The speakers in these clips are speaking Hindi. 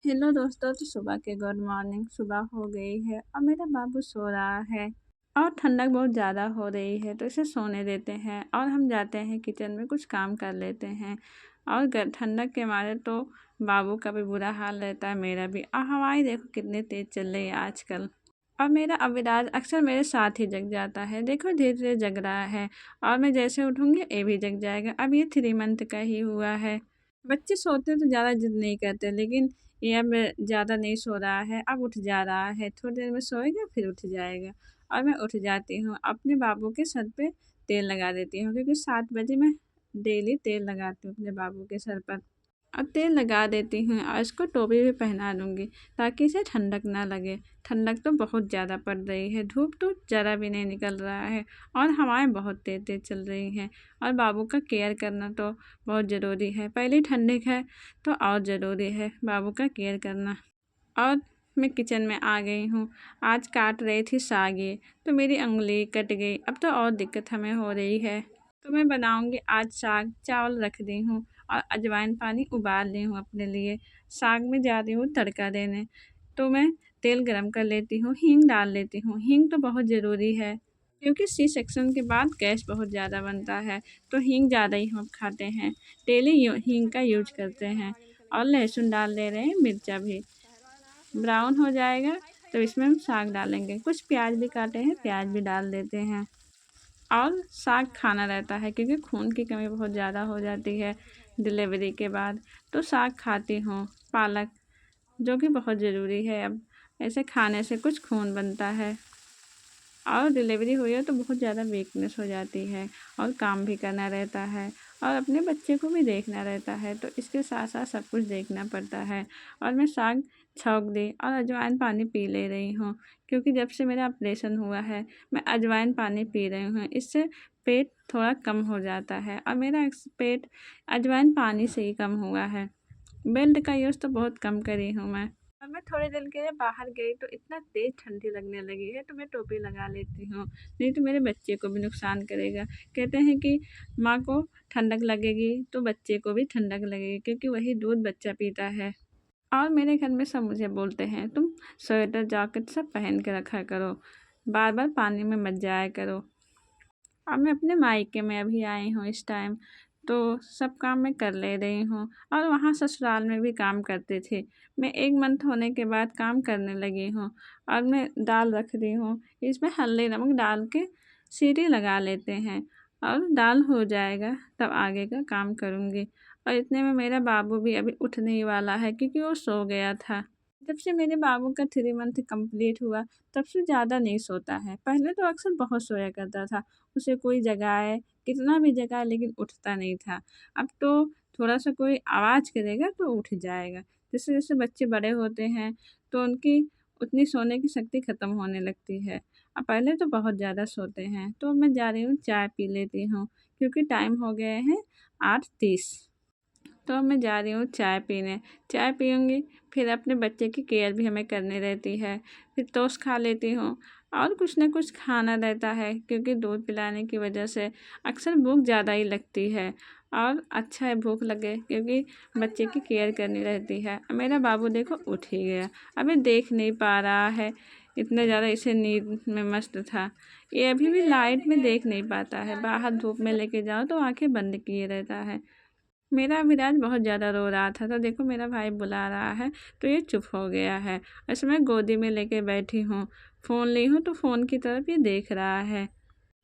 हेलो दोस्तों, तो सुबह के गुड मॉर्निंग। सुबह हो गई है और मेरा बाबू सो रहा है और ठंडक बहुत ज़्यादा हो रही है, तो इसे सोने देते हैं और हम जाते हैं किचन में कुछ काम कर लेते हैं। और ठंडक के मारे तो बाबू का भी बुरा हाल रहता है, मेरा भी। और हवाएं देखो कितनी तेज़ चल रही है आजकल। और मेरा अविराज अक्सर मेरे साथ ही जग जाता है, देखो धीरे धीरे जग रहा है। और मैं जैसे उठूँगी ये भी जग जाएगा। अब ये 3 मंथ का ही हुआ है। बच्चे सोते तो ज़्यादा जिद नहीं करते, लेकिन ये अब ज़्यादा नहीं सो रहा है, अब उठ जा रहा है। थोड़ी देर में सोएगा फिर उठ जाएगा। और मैं उठ जाती हूँ, अपने बाबू के सर पे तेल लगा देती हूँ, क्योंकि 7 बजे मैं डेली तेल लगाती हूँ अपने बाबू के सर पर। और तेल लगा देती हूँ और इसको टोपी भी पहना दूँगी, ताकि इसे ठंडक ना लगे। ठंडक तो बहुत ज़्यादा पड़ रही है, धूप तो ज़रा भी नहीं निकल रहा है और हवाएं बहुत तेज़ तेज़ चल रही हैं। और बाबू का केयर करना तो बहुत ज़रूरी है, पहले ही ठंडक है तो और ज़रूरी है बाबू का केयर करना। और मैं किचन में आ गई हूँ। आज काट रही थी साग ये, तो मेरी उंगली कट गई। अब तो और दिक्कत हमें हो रही है। तो मैं बनाऊँगी आज साग। चावल रख दी हूँ और अजवाइन पानी उबाल ली हूँ अपने लिए। साग में जा रही हूँ तड़का देने। तो मैं तेल गरम कर लेती हूँ, हींग डाल लेती हूँ। हींग तो बहुत ज़रूरी है, क्योंकि सी सेक्शन के बाद गैस बहुत ज़्यादा बनता है, तो हींग ज़्यादा ही हम खाते हैं। डेली हींग का यूज करते हैं। और लहसुन डाल दे रहे हैं, मिर्चा भी। ब्राउन हो जाएगा तो इसमें हम साग डालेंगे। कुछ प्याज भी काटे हैं, प्याज भी डाल देते हैं। और साग खाना रहता है, क्योंकि खून की कमी बहुत ज़्यादा हो जाती है डिलीवरी के बाद। तो साग खाती हूँ। पालक, जो कि बहुत ज़रूरी है। अब ऐसे खाने से कुछ खून बनता है। और डिलीवरी हुई है तो बहुत ज़्यादा वीकनेस हो जाती है और काम भी करना रहता है और अपने बच्चे को भी देखना रहता है, तो इसके साथ साथ सब कुछ देखना पड़ता है। और मैं साग छौंक दी और अजवाइन पानी पी ले रही हूँ, क्योंकि जब से मेरा ऑपरेशन हुआ है मैं अजवाइन पानी पी रही हूँ। इससे पेट थोड़ा कम हो जाता है और मेरा पेट अजवाइन पानी से ही कम हुआ है। बेल्ट का यूज़ तो बहुत कम करी हूँ मैं। और मैं थोड़े दिन के लिए बाहर गई तो इतना तेज़ ठंडी लगने लगी है, तो मैं टोपी लगा लेती हूँ, नहीं तो मेरे बच्चे को भी नुकसान करेगा। कहते हैं कि माँ को ठंडक लगेगी तो बच्चे को भी ठंडक लगेगी, क्योंकि वही दूध बच्चा पीता है। और मेरे घर में सब मुझे बोलते हैं तुम स्वेटर जैकेट सब पहन के रखा करो, बार बार पानी में मत जाया करो। अब मैं अपने मायके में अभी आई हूँ इस टाइम, तो सब काम मैं कर ले रही हूँ। और वहाँ ससुराल में भी काम करते थे। मैं 1 मंथ होने के बाद काम करने लगी हूँ। और मैं दाल रख रही हूँ, इसमें हल्दी नमक डाल के सीटी लगा लेते हैं और दाल हो जाएगा तब आगे का काम करूँगी। और इतने में मेरा बाबू भी अभी उठने ही वाला है, क्योंकि वो सो गया था। जब से मेरे बाबू का 3 मंथ कंप्लीट हुआ, तब से ज़्यादा नहीं सोता है। पहले तो अक्सर बहुत सोया करता था, उसे कोई जगाए, कितना भी जगाए, लेकिन उठता नहीं था। अब तो थोड़ा-सा कोई आवाज़ करेगा तो उठ जाएगा। जैसे-जैसे बच्चे बड़े होते हैं, तो उनकी उतनी सोने की शक्ति ख़त्म होने लगती है। पहले तो बहुत ज़्यादा सोते हैं। तो मैं जा रही हूँ चाय पी लेती हूँ, क्योंकि टाइम हो गए हैं 8:30। तो अब मैं जा रही हूँ चाय पीने। चाय पीऊँगी, फिर अपने बच्चे की केयर भी हमें करनी रहती है। फिर टोस्ट खा लेती हूँ और कुछ न कुछ खाना रहता है, क्योंकि दूध पिलाने की वजह से अक्सर भूख ज़्यादा ही लगती है। और अच्छा है भूख लगे, क्योंकि बच्चे की केयर करनी रहती है। मेरा बाबू देखो उठ ही गया। अभी देख नहीं पा रहा है, इतने ज़्यादा इसे नींद में मस्त था। ये अभी भी लाइट में देख नहीं पाता है। बाहर धूप में लेके जाओ तो आँखें बंद किए रहता है। मेरा अभिराज बहुत ज़्यादा रो रहा था, तो देखो मेरा भाई बुला रहा है तो ये चुप हो गया है। ऐसे मैं गोदी में लेके बैठी हूँ, फ़ोन ली हूँ तो फ़ोन की तरफ ये देख रहा है।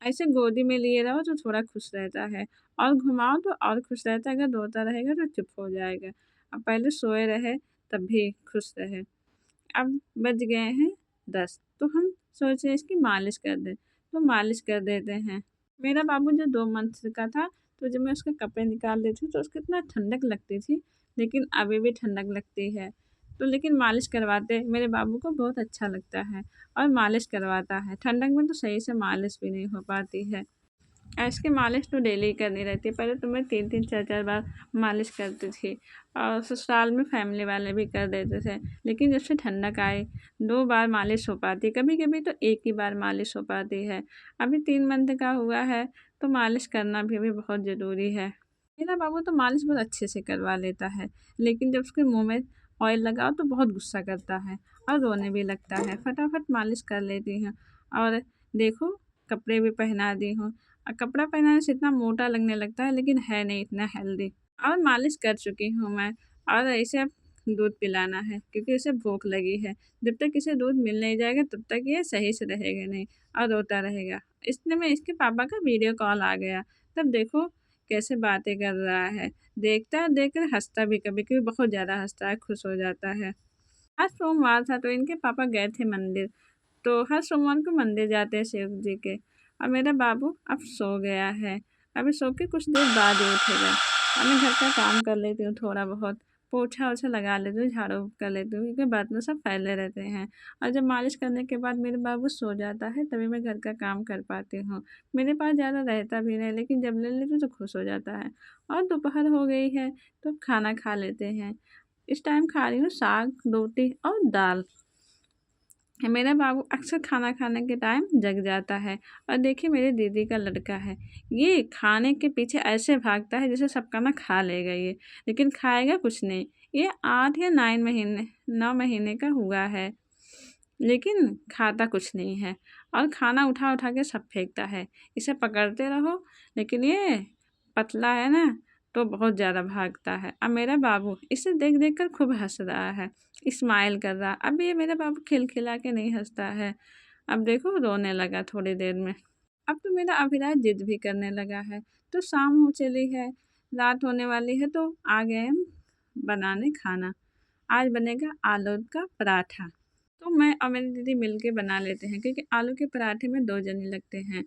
ऐसे गोदी में लिए रहो तो थोड़ा खुश रहता है, और घुमाओ तो और खुश रहता है। अगर रोता रहेगा तो चुप हो जाएगा। अब पहले सोए रहे तब भी खुश रहे। अब बज गए हैं 10, तो हम सोचे इसकी मालिश कर दें, तो मालिश कर देते हैं। मेरा बाबू जो 2 मंथ का था, तो जब मैं उसके कपड़े निकाल लेती थी तो उसको इतना ठंडक लगती थी, लेकिन अभी भी ठंडक लगती है। तो लेकिन मालिश करवाते मेरे बाबू को बहुत अच्छा लगता है और मालिश करवाता है। ठंडक में तो सही से मालिश भी नहीं हो पाती है। इसकी मालिश तो डेली ही करनी रहती है। पहले तो मैं 3-3 4-4 बार मालिश करती थी, और ससुराल में फैमिली वाले भी कर देते थे। लेकिन जब से ठंडक आई, 2 बार मालिश हो पाती है, कभी-कभी तो 1 ही बार मालिश हो पाती है। अभी 3 मंथ का हुआ है, तो मालिश करना भी बहुत ज़रूरी है। मेरा बाबू तो मालिश बहुत अच्छे से करवा लेता है, लेकिन जब उसके मुँह में ऑयल लगाओ तो बहुत गुस्सा करता है और रोने भी लगता है। फटाफट मालिश कर लेती हूँ और देखो कपड़े भी पहना दी हूँ। कपड़ा पहनाने से इतना मोटा लगने लगता है लेकिन है नहीं इतना हेल्दी। और मालिश कर चुकी हूँ मैं और इसे अब दूध पिलाना है क्योंकि इसे भूख लगी है। जब तक इसे दूध मिल नहीं जाएगा तब तक ये सही से रहेगा नहीं और रोता रहेगा। इतने में इसके पापा का वीडियो कॉल आ गया। तब देखो कैसे बातें कर रहा है। देखता है देखकर हँसता भी कभी-कभी बहुत ज़्यादा हँसता है, खुश हो जाता है। आज सोमवार था तो इनके पापा गए थे मंदिर। तो हर सोमवार को मंदिर जाते हैं शिव जी के। और मेरा बाबू अब सो गया है। अभी सो के कुछ देर बाद ही उठेगा और मैं घर का काम कर लेती हूँ थोड़ा बहुत। पोछा-ओछा लगा लेती हूँ, झाड़ू कर लेती हूँ क्योंकि बर्तन सब फैले रहते हैं। और जब मालिश करने के बाद मेरे बाबू सो जाता है तभी मैं घर का काम कर पाती हूँ। मेरे पास ज़्यादा रहता भी नहीं लेकिन जब ले लेती हूँ तो खुश हो जाता है। और दोपहर हो गई है तो खाना खा लेते हैं। इस टाइम खा रही हूँ साग, रोटी और दाल। मेरा बाबू अक्सर खाना खाने के टाइम जग जाता है। और देखिए मेरी दीदी का लड़का है, ये खाने के पीछे ऐसे भागता है जैसे सब खाना खा लेगा ये, लेकिन खाएगा कुछ नहीं। ये 8 या 9 महीने का हुआ है, लेकिन खाता कुछ नहीं है और खाना उठा उठा के सब फेंकता है। इसे पकड़ते रहो लेकिन ये पतला है ना, तो बहुत ज़्यादा भागता है। अब मेरा बाबू इसे देख देख कर खूब हंस रहा है, स्माइल कर रहा। अब ये मेरा बाबू खिलखिला के नहीं हंसता है। अब देखो रोने लगा थोड़ी देर में। अब तो मेरा अभिलाष जिद भी करने लगा है। तो शाम हो चली है, रात होने वाली है तो आ गए हम बनाने खाना। आज बनेगा आलू का पराठा। तो मैं और मेरी दीदी मिलके बना लेते हैं क्योंकि आलू के पराठे में 2 जने लगते हैं।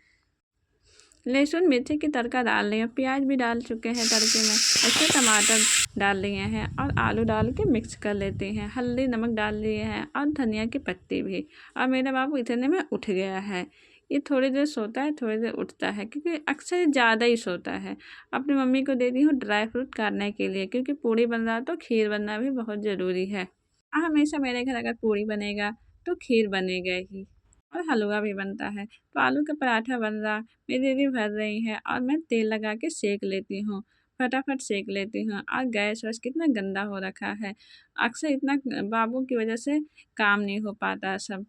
लहसुन मिर्ची की तड़का डाल लिया, प्याज भी डाल चुके हैं तड़के में। इसमें टमाटर डाल लिए हैं और आलू डाल के मिक्स कर लेते हैं। हल्दी नमक डाल लिए हैं और धनिया की पत्ती भी। और मेरा बाबू इतने में उठ गया है। ये थोड़ी देर सोता है, थोड़ी देर उठता है क्योंकि अक्सर ज़्यादा ही सोता है। अपनी मम्मी को दे दी हूँ ड्राई फ्रूट काटने के लिए क्योंकि पूड़ी बन रहा तो खीर बनना भी बहुत ज़रूरी है। हमेशा मेरे घर अगर पूड़ी बनेगा तो खीर बनेगा ही और हलवा भी बनता है। तो आलू का पराठा बन रहा, मेरी दीदी भर रही है और मैं तेल लगा के सेक लेती हूँ। फटाफट सेक लेती हूँ और गैस वैस कितना गंदा हो रखा है। अक्सर इतना बाबू की वजह से काम नहीं हो पाता सब।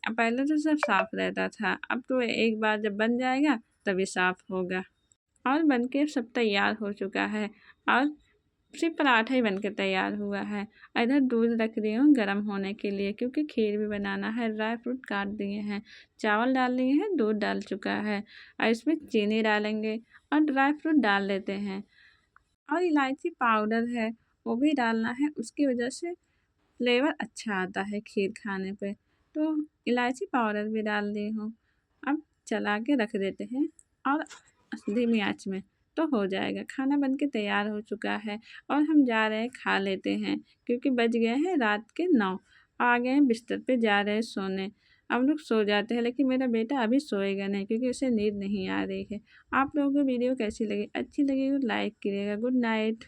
पहले तो सब साफ रहता था, अब तो एक बार जब बन जाएगा तभी साफ होगा। और बनके सब तैयार हो चुका है और सिर्फ पराठा ही बनके तैयार हुआ है। इधर दूध रख रही हूँ गर्म होने के लिए क्योंकि खीर भी बनाना है। ड्राई फ्रूट काट दिए हैं, चावल डाल दिए हैं, दूध डाल चुका है और इसमें चीनी डालेंगे और ड्राई फ्रूट डाल लेते हैं। और इलायची पाउडर है वो भी डालना है, उसकी वजह से फ्लेवर अच्छा आता है खीर खाने पे। तो इलायची पाउडर भी डाल दी हूँ। अब चला के रख देते हैं और धीमी आँच में तो हो जाएगा। खाना बन के तैयार हो चुका है और हम जा रहे हैं खा लेते हैं क्योंकि बज गए हैं रात के 9। आ गए हैं बिस्तर पे जा रहे हैं सोने। अब लोग सो जाते हैं लेकिन मेरा बेटा अभी सोएगा नहीं क्योंकि उसे नींद नहीं आ रही है। आप लोगों को वीडियो कैसी लगी? अच्छी लगी तो लाइक करिएगा। Good night.